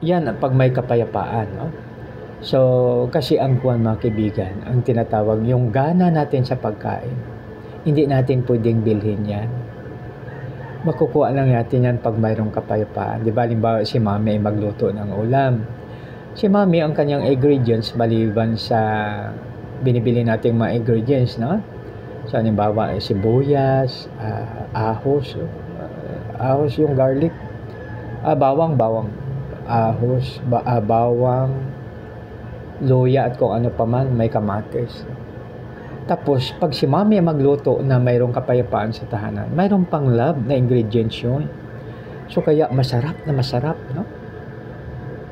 yan pag may kapayapaan, no? So, kasi ang kuwan mga kaibigan, ang tinatawag, yung gana natin sa pagkain, hindi natin pwedeng bilhin yan. Makukuha lang natin yan pag mayroong kapayapaan. Di ba, halimbawa si mami ay magluto ng ulam. Si mami, ang kanyang ingredients, maliban sa binibili nating mga ingredients, no? So, halimbawa, sibuyas, ahos, ahos yung garlic, bawang, ahos, bawang, luya at kung ano pa man, may kamatis. Tapos, pag si mami magluto na mayroong kapayapaan sa tahanan, mayroong pang love na ingredients yun. So, kaya masarap, no?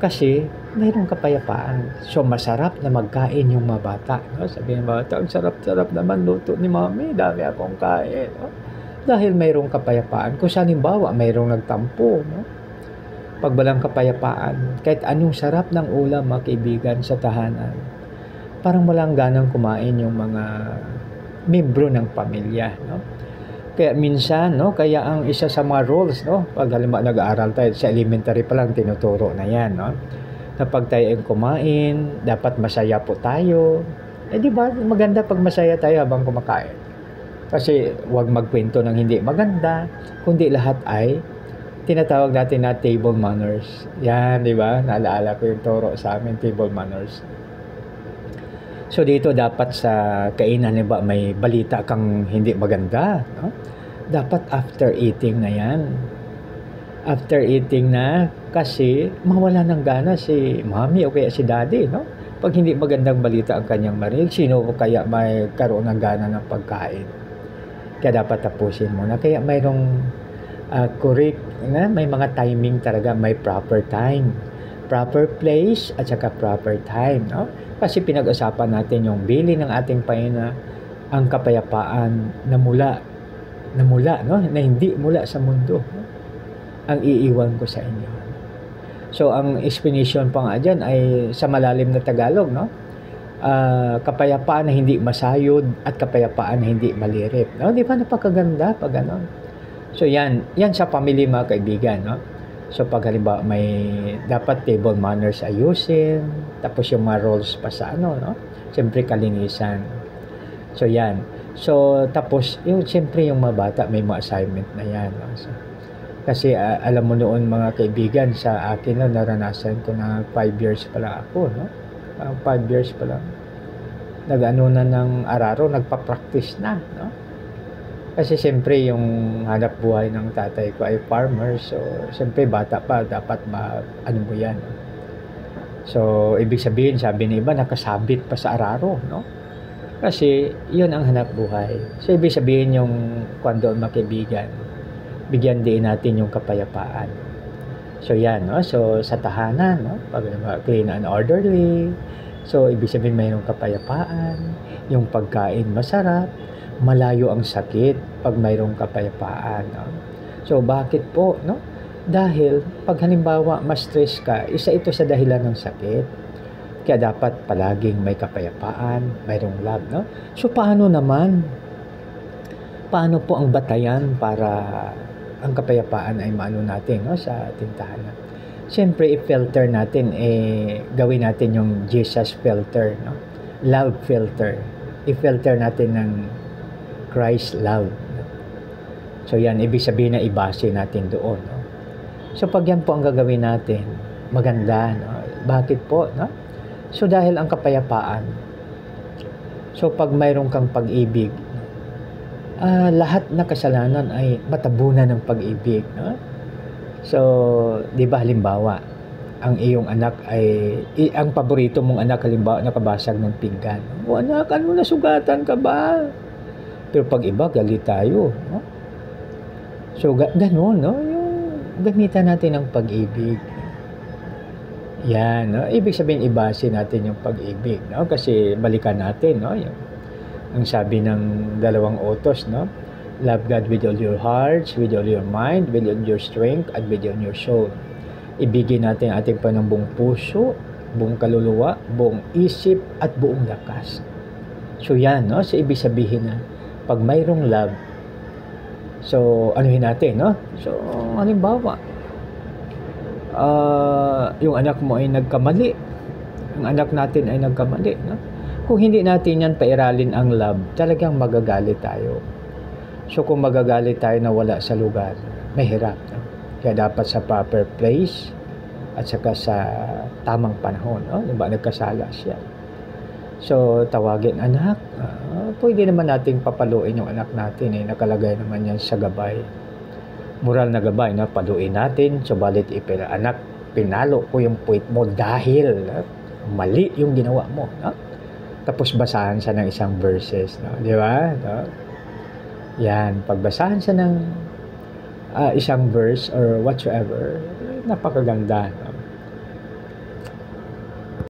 Kasi, mayroong kapayapaan. So, masarap na magkain yung mga bata. No? Sabihin ng bata, ang sarap-sarap naman luto ni mami, dami akong kain. No? Dahil mayroong kapayapaan. Kung halimbawa, mayroong nagtampo, no? Pag walang kapayapaan, kahit anong sarap ng ulam, mga kaibigan, sa tahanan, parang walang ganang kumain yung mga membro ng pamilya, no? Kaya minsan, no, kaya ang isa sa mga rules, no, pag halimbawa nag-aaral tayo sa elementary pa lang, tinuturo na yan, no, na pag tayo ay kumain, dapat masaya po tayo. Di ba, maganda pag masaya tayo habang kumakain. Kasi huwag magkwento ng hindi maganda, kundi lahat ay tinatawag natin na table manners. Yan, di ba? Naalaala ko yung turo sa amin, table manners. So dito dapat sa kainan, ba, may balita kang hindi maganda, no? Dapat after eating na yan. After eating na, kasi mawala ng gana si mami o kaya si daddy, no? Pag hindi magandang balita ang kanyang marinig, sino kaya may karoon ng gana ng pagkain? Kaya dapat tapusin mo na. Kaya mayroong correct na, may mga timing talaga, may proper time, proper place at saka proper time, no? Kasi pinag-usapan natin yung bili ng ating Panginoon, ang kapayapaan na mula, no? Na hindi mula sa mundo, no? Ang iiwan ko sa inyo. So ang explanation pa nga dyan ay sa malalim na Tagalog, no? Kapayapaan na hindi masayod at kapayapaan na hindi malirip, no? Di ba napakaganda pag ano? So yan sa family, mga kaibigan, no? So pag halimbawa may dapat table manners ayusin, tapos yung mga roles pa sa ano, no? Siyempre kalinisan. So yan. So tapos yung siyempre yung mga bata may mga assignment na yan, no? So, kasi alam mo noon, mga kaibigan, sa akin na naranasan ko na 5 years pa lang ako, no? 5 years pa lang. Nag-ano na ng araro, nagpa-practice na, no? Kasi siyempre yung hanap buhay ng tatay ko ay farmer. So siyempre bata pa, dapat ano mo yan. So ibig sabihin, sabi ni iba, nakasabit pa sa araro, no? Kasi yun ang hanap buhay. So ibig sabihin yung doon, mga kaibigan, bigyan din natin yung kapayapaan. So yan, no? So sa tahanan, no? Pag clean and orderly, so ibig sabihin mayroong kapayapaan, yung pagkain masarap, malayo ang sakit pag mayroong kapayapaan, no? So bakit po, no? Dahil pag halimbawa ma-stress ka, isa ito sa dahilan ng sakit. Kaya dapat palaging may kapayapaan, mayroong love, no? So paano po ang batayan para ang kapayapaan ay maano natin, no, sa ating tahanan? Siyempre i-filter natin, gawin natin yung Jesus filter, no? Love filter. I-filter natin ng Christ love. So yan, ibig sabihin na ibase natin doon, no? So pag yan po ang gagawin natin, maganda, no? Bakit po, no? So dahil ang kapayapaan, so pag mayroon kang pag-ibig, lahat na kasalanan ay matabunan ng pag-ibig, no? So di ba halimbawa, ang iyong anak ay, ang paborito mong anak halimbawa nakabasag ng pinggan, o anak, ano, nasugatan ka ba? Pero pag iba, galit tayo, no? So, ganun, no? Yung gamitan natin ng pag-ibig. Yan, no? Ibig sabihin, ibase natin yung pag-ibig, no? Kasi balikan natin, no? Yung, ang sabi ng 2 utos, no? Love God with all your hearts, with all your mind, with all your strength, and with all your soul. Ibigin natin ating Panginoon buong puso, buong kaluluwa, buong isip, at buong lakas. So, yan, no? So, ibig sabihin na, pag mayroong love, so anuhin natin, no? So halimbawa, yung anak mo ay nagkamali, ang anak natin ay nagkamali, no? Kung hindi natin yan pairalin ang love, talagang magagalit tayo. So kung magagalit tayo na wala sa lugar, mahirap, no? Kaya dapat sa proper place at saka sa tamang panahon, no? Diba nagkasala siya? So tawagin, anak, pwede naman nating papaluin yung anak natin, nakalagay naman yan sa gabay. Moral na gabay, no? Paluin natin, subalit anak, pinalo ko yung puwit mo dahil mali yung ginawa mo, no? Tapos basahan siya ng isang verses, no? Di ba? No? Yan, pagbasahan siya ng isang verse or whatsoever, napakaganda, no?